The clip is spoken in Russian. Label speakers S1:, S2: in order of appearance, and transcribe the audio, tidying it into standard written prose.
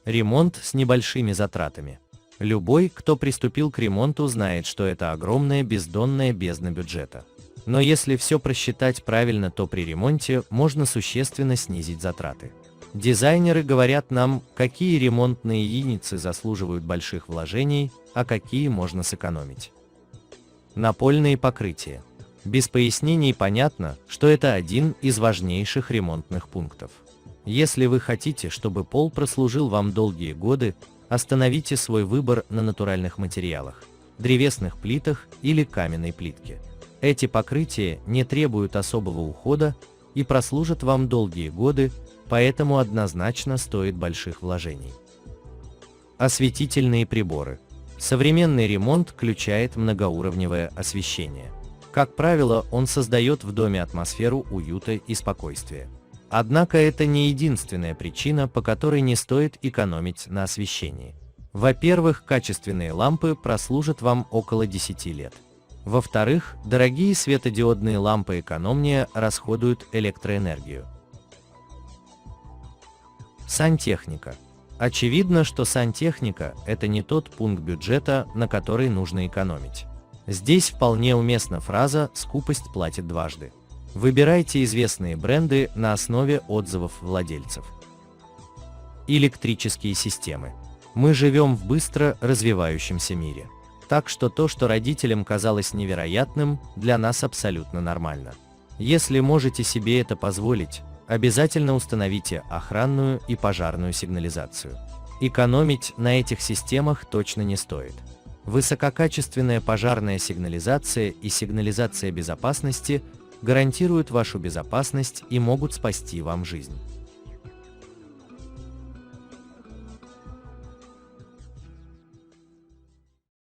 S1: Ремонт с небольшими затратами. Любой, кто приступил к ремонту, знает, что это огромная бездонная бездна бюджета. Но если все просчитать правильно, то при ремонте можно существенно снизить затраты. Дизайнеры говорят нам, какие ремонтные единицы заслуживают больших вложений, а какие можно сэкономить. Напольные покрытия. Без пояснений понятно, что это один из важнейших ремонтных пунктов. Если вы хотите, чтобы пол прослужил вам долгие годы, остановите свой выбор на натуральных материалах, древесных плитах или каменной плитке. Эти покрытия не требуют особого ухода и прослужат вам долгие годы, поэтому однозначно стоит больших вложений. Осветительные приборы. Современный ремонт включает многоуровневое освещение. Как правило, он создает в доме атмосферу уюта и спокойствия. Однако это не единственная причина, по которой не стоит экономить на освещении. Во-первых, качественные лампы прослужат вам около 10 лет. Во-вторых, дорогие светодиодные лампы экономнее расходуют электроэнергию. Сантехника. Очевидно, что сантехника – это не тот пункт бюджета, на который нужно экономить. Здесь вполне уместна фраза «скупость платит дважды». Выбирайте известные бренды на основе отзывов владельцев. Электрические системы. Мы живем в быстро развивающемся мире. Так что то, что родителям казалось невероятным, для нас абсолютно нормально. Если можете себе это позволить, обязательно установите охранную и пожарную сигнализацию. Экономить на этих системах точно не стоит. Высококачественная пожарная сигнализация и сигнализация безопасности гарантируют вашу безопасность и могут спасти вам жизнь.